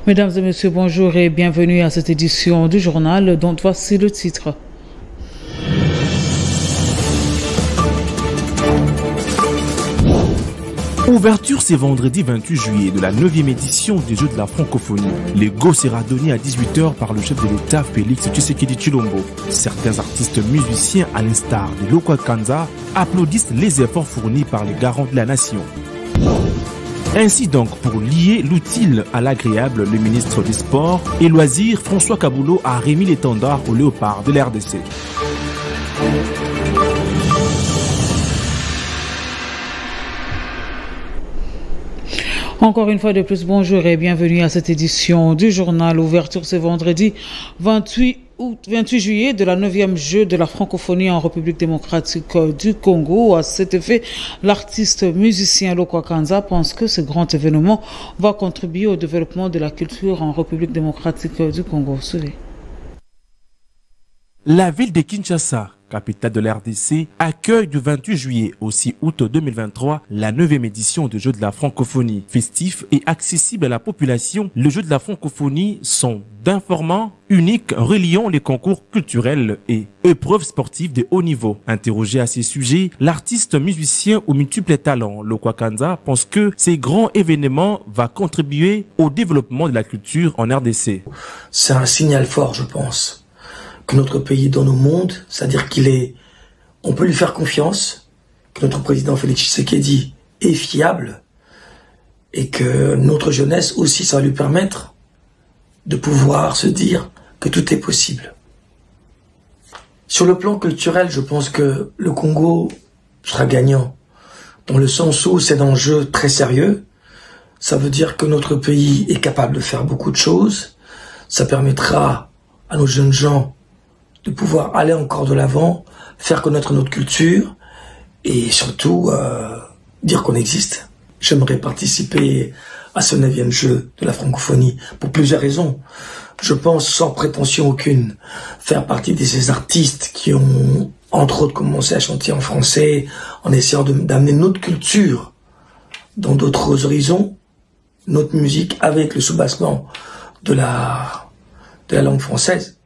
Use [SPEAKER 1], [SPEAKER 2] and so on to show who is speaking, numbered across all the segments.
[SPEAKER 1] Mesdames et messieurs, bonjour et bienvenue à cette édition du journal dont voici le titre.
[SPEAKER 2] Ouverture ce vendredi 28 juillet de la 9e édition des Jeux de la Francophonie. Le go sera donné à 18 h par le chef de l'État Félix Tshisekedi Tshilombo. Certains artistes musiciens, à l'instar de Lokwa Kanza, applaudissent les efforts fournis par les garants de la nation. Ainsi donc, pour lier l'utile à l'agréable, le ministre des Sports et Loisirs, François Kaboulot, a remis l'étendard au léopard de l'RDC.
[SPEAKER 1] Encore une fois de plus, bonjour et bienvenue à cette édition du journal. Ouverture ce vendredi 28 juillet de la 9e Jeux de la Francophonie en République démocratique du Congo. À cet effet, l'artiste musicien Lokwa Kanza pense que ce grand événement va contribuer au développement de la culture en République démocratique du Congo. Suivez.
[SPEAKER 2] La ville de Kinshasa, capitale de la RDC, accueille du 28 juillet au 6 août 2023 la 9e édition des Jeux de la Francophonie. Festifs et accessibles à la population, les Jeux de la Francophonie sont d'un format unique reliant les concours culturels et épreuves sportives de haut niveau. Interrogé à ces sujets, l'artiste musicien aux multiples talents, Lokwa Kanza, pense que ces grands événements vont contribuer au développement de la culture en RDC.
[SPEAKER 3] C'est un signal fort, je pense, que notre pays donne au monde, c'est-à-dire on peut lui faire confiance, que notre président Félix Tshisekedi est fiable, et que notre jeunesse aussi, ça va lui permettre de pouvoir se dire que tout est possible. Sur le plan culturel, je pense que le Congo sera gagnant, dans le sens où c'est un enjeu très sérieux. Ça veut dire que notre pays est capable de faire beaucoup de choses. Ça permettra à nos jeunes gens de pouvoir aller encore de l'avant, faire connaître notre culture et surtout dire qu'on existe. J'aimerais participer à ce 9e jeu de la francophonie pour plusieurs raisons. Je pense, sans prétention aucune, faire partie de ces artistes qui ont, entre autres, commencé à chanter en français en essayant d'amener notre culture dans d'autres horizons, notre musique avec le soubassement de la langue française.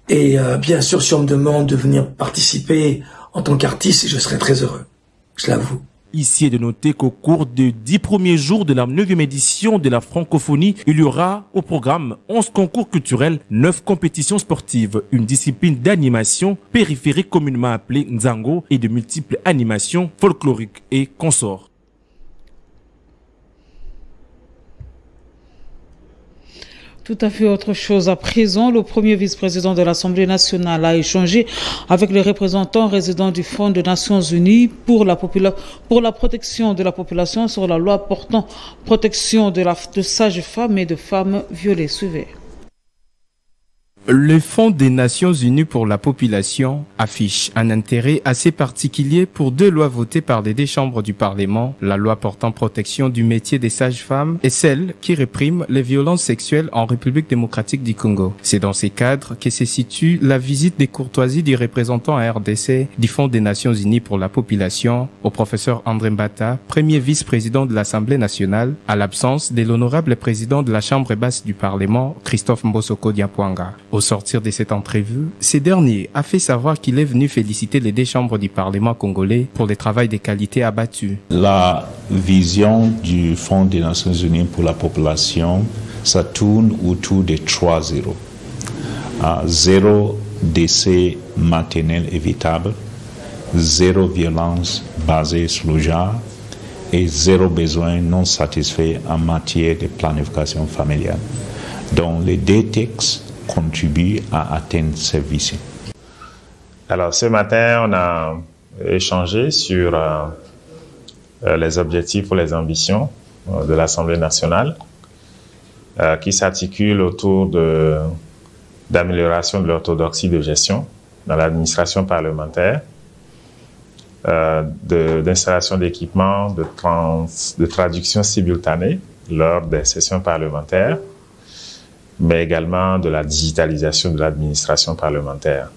[SPEAKER 3] Et bien sûr, si on me demande de venir participer en tant qu'artiste, je serai très heureux, je l'avoue.
[SPEAKER 2] Ici est de noter qu'au cours des 10 premiers jours de la 9e édition de la francophonie, il y aura au programme 11 concours culturels, 9 compétitions sportives, une discipline d'animation périphérique communément appelée Nzango et de multiples animations folkloriques et consorts.
[SPEAKER 1] Tout à fait autre chose. À présent, le premier vice-président de l'Assemblée nationale a échangé avec les représentants résidents du Fonds des Nations Unies pour la protection de la population sur la loi portant protection de sages-femmes et de femmes violées. Suivez.
[SPEAKER 4] Le Fonds des Nations Unies pour la population affiche un intérêt assez particulier pour deux lois votées par les deux chambres du Parlement, la loi portant protection du métier des sages-femmes et celle qui réprime les violences sexuelles en République démocratique du Congo. C'est dans ces cadres que se situe la visite des courtoisies du représentant à RDC du Fonds des Nations Unies pour la population au professeur André Mbata, premier vice-président de l'Assemblée nationale, à l'absence de l'honorable président de la Chambre basse du Parlement, Christophe Mbosoko Diapwanga. Au sortir de cette entrevue, ce dernier a fait savoir qu'il est venu féliciter les deux chambres du Parlement congolais pour le travail de qualité abattu.
[SPEAKER 5] La vision du Fonds des Nations Unies pour la population, ça tourne autour des 3 zéros. 0 décès maternel évitable, 0 violence basée sur le genre et 0 besoin non satisfait en matière de planification familiale. Donc les deux textes contribue à atteindre ces visions.
[SPEAKER 6] Alors ce matin, on a échangé sur les objectifs ou les ambitions de l'Assemblée nationale qui s'articulent autour d'amélioration de l'orthodoxie de gestion dans l'administration parlementaire, d'installation d'équipements, de traduction simultanée lors des sessions parlementaires, mais également de la digitalisation de l'administration parlementaire.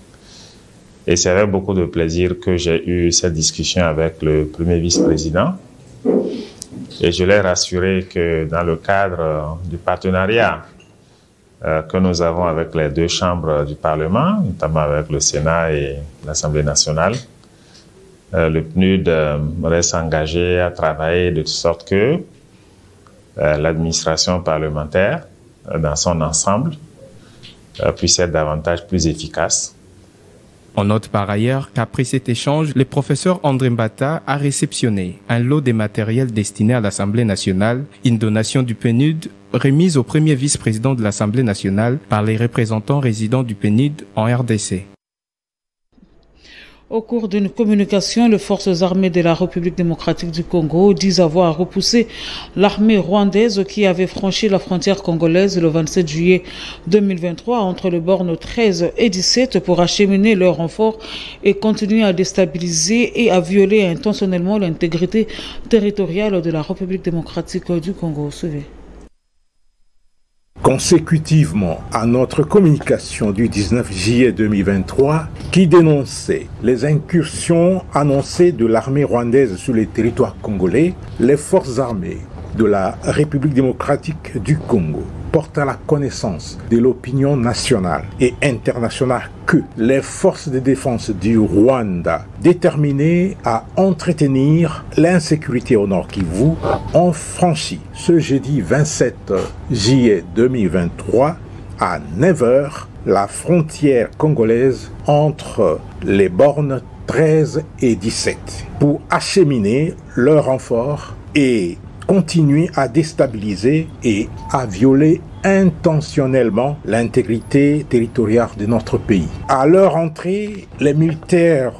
[SPEAKER 6] Et c'est avec beaucoup de plaisir que j'ai eu cette discussion avec le premier vice-président Et je l'ai rassuré que dans le cadre du partenariat que nous avons avec les deux chambres du Parlement, notamment avec le Sénat et l'Assemblée nationale, le PNUD reste engagé à travailler de sorte que l'administration parlementaire, dans son ensemble, puisse être davantage plus efficace.
[SPEAKER 4] On note par ailleurs qu'après cet échange, le professeur André Mbata a réceptionné un lot de matériel destiné à l'Assemblée nationale, une donation du PNUD remise au premier vice-président de l'Assemblée nationale par les représentants résidents du PNUD en RDC.
[SPEAKER 1] Au cours d'une communication, les forces armées de la République démocratique du Congo disent avoir repoussé l'armée rwandaise qui avait franchi la frontière congolaise le 27 juillet 2023 entre les bornes 13 et 17 pour acheminer leurs renforts et continuer à déstabiliser et à violer intentionnellement l'intégrité territoriale de la République démocratique du Congo. Suivez.
[SPEAKER 7] Consécutivement à notre communication du 19 juillet 2023 qui dénonçait les incursions annoncées de l'armée rwandaise sur les territoires congolais, les forces armées de la République démocratique du Congo portent à la connaissance de l'opinion nationale et internationale que les forces de défense du Rwanda, déterminées à entretenir l'insécurité au Nord Kivu, ont franchi ce jeudi 27 juillet 2023 à 9h la frontière congolaise entre les bornes 13 et 17 pour acheminer leurs renforts et continuer à déstabiliser et à violer intentionnellement l'intégrité territoriale de notre pays. À leur entrée, les militaires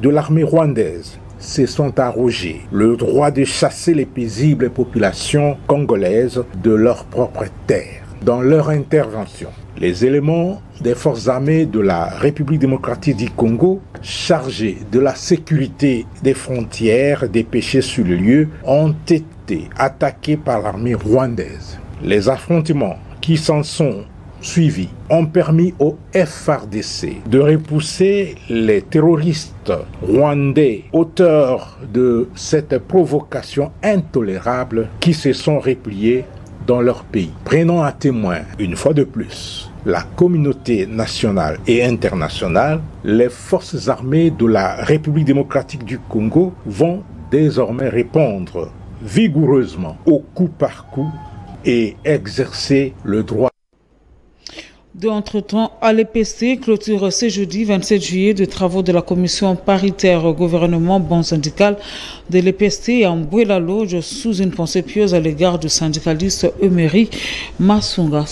[SPEAKER 7] de l'armée rwandaise se sont arrogés le droit de chasser les paisibles populations congolaises de leur propre terre. Dans leur intervention, les éléments des forces armées de la République démocratique du Congo, chargés de la sécurité des frontières dépêchés sur le lieu, ont été attaqués par l'armée rwandaise. Les affrontements qui s'en sont suivis ont permis au FARDC de repousser les terroristes rwandais auteurs de cette provocation intolérable qui se sont repliés dans leur pays. Prenons à témoin, une fois de plus, la communauté nationale et internationale. Les forces armées de la République démocratique du Congo vont désormais répondre vigoureusement au coup par coup et exercer le droit.
[SPEAKER 1] Entre-temps, à l'EPST clôture ce jeudi 27 juillet de travaux de la commission paritaire gouvernement bon syndical de l'EPST à Mbouela-Lodge sous une pensée pieuse à l'égard du syndicaliste Emery Massunga.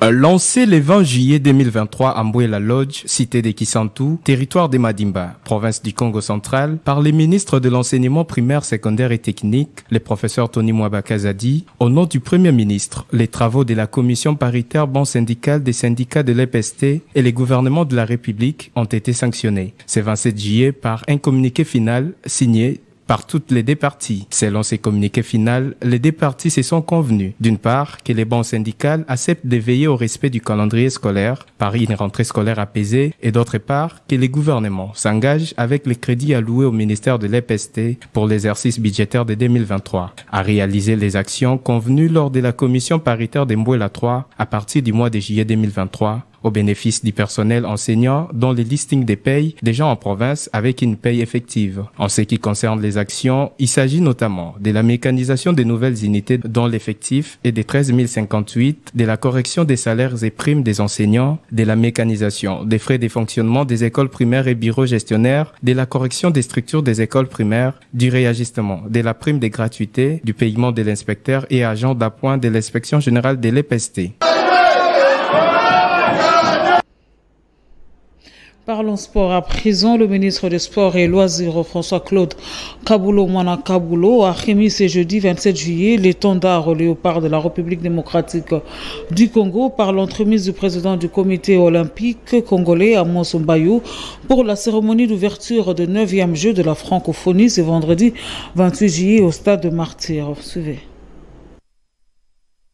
[SPEAKER 4] Lancé le 20 juillet 2023 à Mbouela-Lodge, cité de Kisantu, territoire de Madimba, province du Congo central, par les ministres de l'enseignement primaire, secondaire et technique, le professeur Tony Mwabakazadi, au nom du Premier ministre, les travaux de la commission paritaire ban syndical des syndicats de l'EPST et les gouvernements de la République ont été sanctionnés. Ce 27 juillet par un communiqué final signé par toutes les deux parties. Selon ces communiqués finaux, les deux parties se sont convenus, d'une part, que les bancs syndicaux acceptent de veiller au respect du calendrier scolaire par une rentrée scolaire apaisée, et d'autre part, que les gouvernements s'engagent avec les crédits alloués au ministère de l'EPST pour l'exercice budgétaire de 2023 à réaliser les actions convenues lors de la commission paritaire de Mbouela 3 à partir du mois de juillet 2023 au bénéfice du personnel enseignant dont les listings des payes des gens en province avec une paye effective. En ce qui concerne les actions, il s'agit notamment de la mécanisation des nouvelles unités dont l'effectif est de 13 058, de la correction des salaires et primes des enseignants, de la mécanisation des frais de fonctionnement des écoles primaires et bureaux gestionnaires, de la correction des structures des écoles primaires, du réajustement de la prime de gratuité, du paiement de l'inspecteur et agent d'appoint de l'inspection générale de l'EPST.
[SPEAKER 1] Parlons sport à présent. Le ministre des Sports et Loisirs, François-Claude Kaboulo-Mwana Kaboulo, a remis ce jeudi 27 juillet l'étendard léopard de la République démocratique du Congo par l'entremise du président du comité olympique congolais, Amos Mbayou, pour la cérémonie d'ouverture de 9e Jeux de la francophonie ce vendredi 28 juillet au stade de Martyrs. Suivez.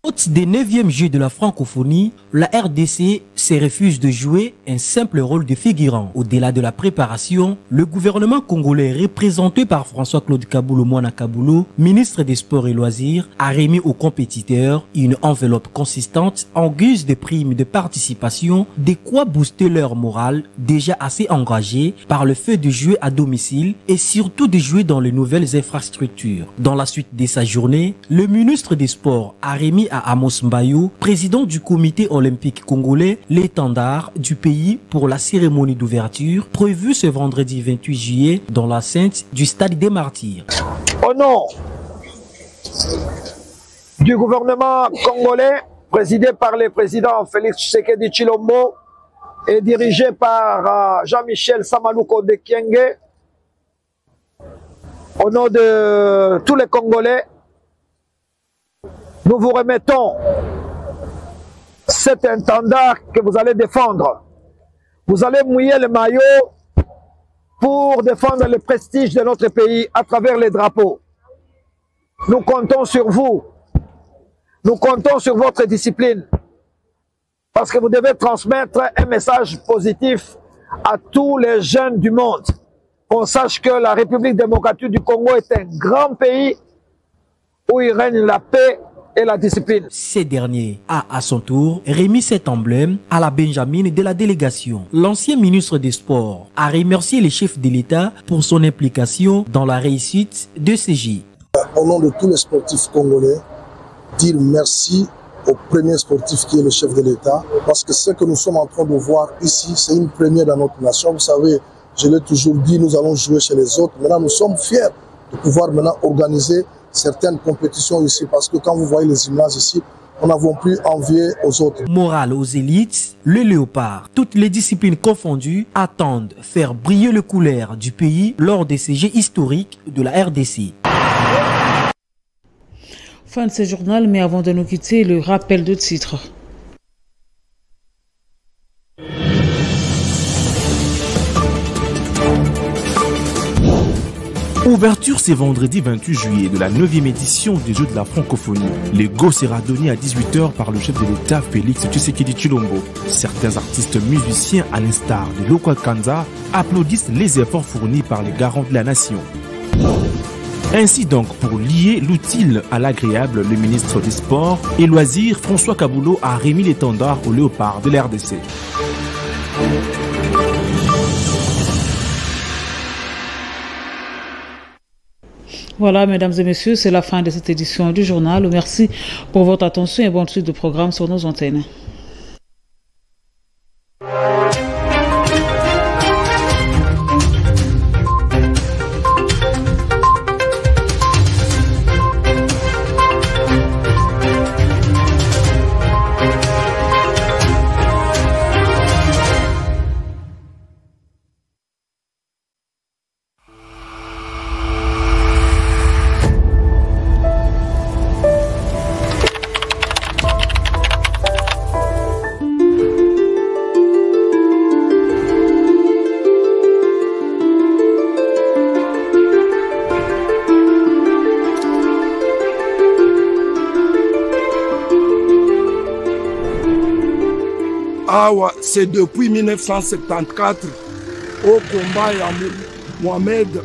[SPEAKER 8] Hôte des 9e Jeux de la francophonie, la RDC se refuse de jouer un simple rôle de figurant. Au-delà de la préparation, le gouvernement congolais, représenté par François-Claude Kaboulou Mwana Kaboulou, ministre des Sports et Loisirs, a remis aux compétiteurs une enveloppe consistante en guise de primes de participation, de quoi booster leur morale déjà assez engagé par le fait de jouer à domicile et surtout de jouer dans les nouvelles infrastructures. Dans la suite de sa journée, le ministre des Sports a remis à Amos Mbayou, président du comité olympique congolais, l'étendard du pays pour la cérémonie d'ouverture prévue ce vendredi 28 juillet dans l'enceinte du Stade des Martyrs.
[SPEAKER 9] Au nom du gouvernement congolais, présidé par le président Félix Tshisekedi Tshilombo et dirigé par Jean-Michel Samaluko de Kienge, au nom de tous les Congolais, nous vous remettons cet intendant que vous allez défendre. Vous allez mouiller le maillot pour défendre le prestige de notre pays à travers les drapeaux. Nous comptons sur vous. Nous comptons sur votre discipline. Parce que vous devez transmettre un message positif à tous les jeunes du monde. Qu'on sache que la République démocratique du Congo est un grand pays où il règne la paix et la discipline.
[SPEAKER 8] Ce dernier a à son tour remis cet emblème à la Benjamin de la délégation. L'ancien ministre des Sports a remercié les chefs de l'État pour son implication dans la réussite de ces Jeux.
[SPEAKER 10] Au nom de tous les sportifs congolais, dire merci au premier sportif qui est le chef de l'État, parce que ce que nous sommes en train de voir ici, c'est une première dans notre nation. Vous savez, je l'ai toujours dit, nous allons jouer chez les autres. Maintenant, nous sommes fiers de pouvoir maintenant organiser certaines compétitions ici, parce que quand vous voyez les images ici, nous n'avons plus envié aux autres.
[SPEAKER 8] Morale aux élites, le léopard, toutes les disciplines confondues, attendent faire briller le couleur du pays lors de ces Jeux historiques de la RDC.
[SPEAKER 1] Fin de ce journal, mais avant de nous quitter, le rappel de titres.
[SPEAKER 2] Ouverture ce vendredi 28 juillet de la 9e édition des Jeux de la francophonie. Le go sera donné à 18h par le chef de l'État Félix Tshisekedi Tshilombo. Certains artistes musiciens, à l'instar de Local Kanza, applaudissent les efforts fournis par les garants de la nation. Ainsi donc, pour lier l'utile à l'agréable, le ministre des Sports et Loisirs, François Kaboulou, a remis l'étendard au léopard de l'RDC.
[SPEAKER 1] Voilà, mesdames et messieurs, c'est la fin de cette édition du journal. Merci pour votre attention et bonne suite de programme sur nos antennes.
[SPEAKER 11] C'est depuis 1974 au combat ya Mohamed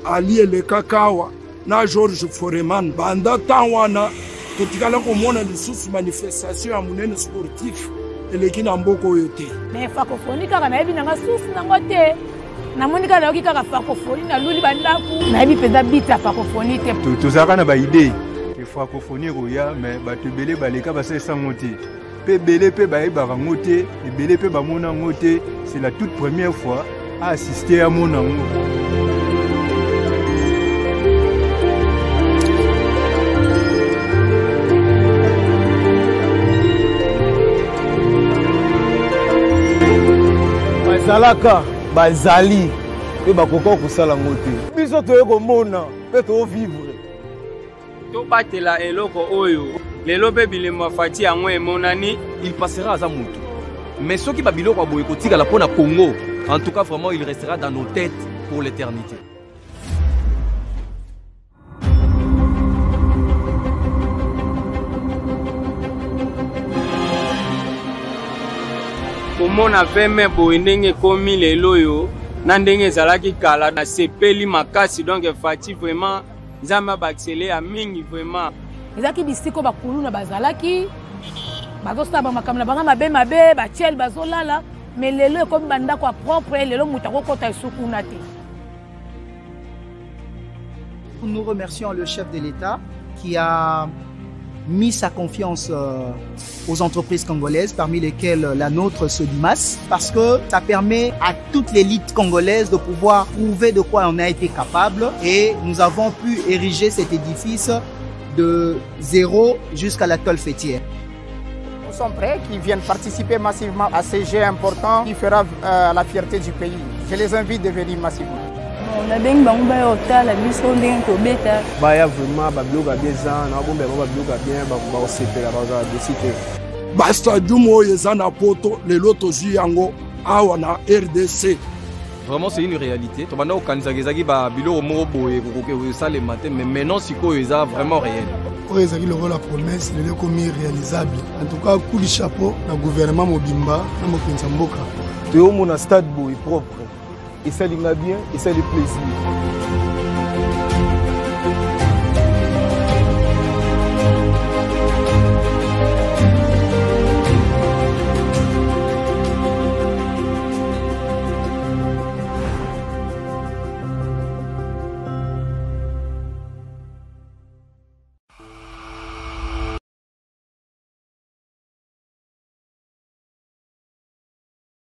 [SPEAKER 11] Ali Elekakawa na George Foreman banda tawana totikala komona lisusu manifestation ya munene sportif eleki na mboko yote
[SPEAKER 12] mais francophonie kaka na yebi nanga susu nango te namoni kaka yoki kaka francophonie na luli bandaku na yebi peza bita francophonie te
[SPEAKER 13] tozaka na ba idée que francophonie roya mais batubele baleka basesa ngoti. C'est la toute première fois à assister à mon amour.
[SPEAKER 14] Bazalaka, bazali, et bakoko kusala ngote. Biso toye komona, pe to vivre.
[SPEAKER 15] To batela eloko oyo.
[SPEAKER 16] Il passera à Zamutu. Mais ce qui Babilo Waboyekoti à la Pona Congo, en tout cas vraiment il restera dans nos têtes pour l'éternité.
[SPEAKER 15] komona veme boye ndenge ekomi lelo oyo na ndenge ezalaki kala nasepeli makasi donc fati vraiment nzambe abakisele ya mingi vraiment
[SPEAKER 12] ezalaki bisiko bakulu na bazalaki bazosala makambo na bango mabe batiel bazolala mais lelo ekomi bandako ya propre lelo moto akokota esukuna te.
[SPEAKER 17] Nous remercions le chef de l'État qui a mis sa confiance aux entreprises congolaises, parmi lesquelles la nôtre, Sodimas, parce que ça permet à toute l'élite congolaise de pouvoir prouver de quoi on a été capable et nous avons pu ériger cet édifice de zéro jusqu'à la tôle fêtière.
[SPEAKER 18] Nous sommes prêts, qui viennent participer massivement à ces jeux importants qui fera la fierté du pays. Je les invite de venir massivement.
[SPEAKER 19] On bien la mission
[SPEAKER 14] baya vraiment babloga bien za na bombe babloga bien ba sepela ba décider
[SPEAKER 11] ba stadium oyo eza na poto lelo tozwi yango awa na RDC.
[SPEAKER 16] Vraiment c'est une réalité. Tobanda okanizaki ba biloko moko boye kokoke ça le matin mais maintenant sikoyo eza vraiment réel.
[SPEAKER 10] Oyo ezaki lokola la promesse lelo komi réalisable. En tout cas coup de chapeau na gouvernement mobimba na mokonzi mboka.
[SPEAKER 14] Teo mona stade boye propre. Et ça lui va bien, et ça lui plaisir.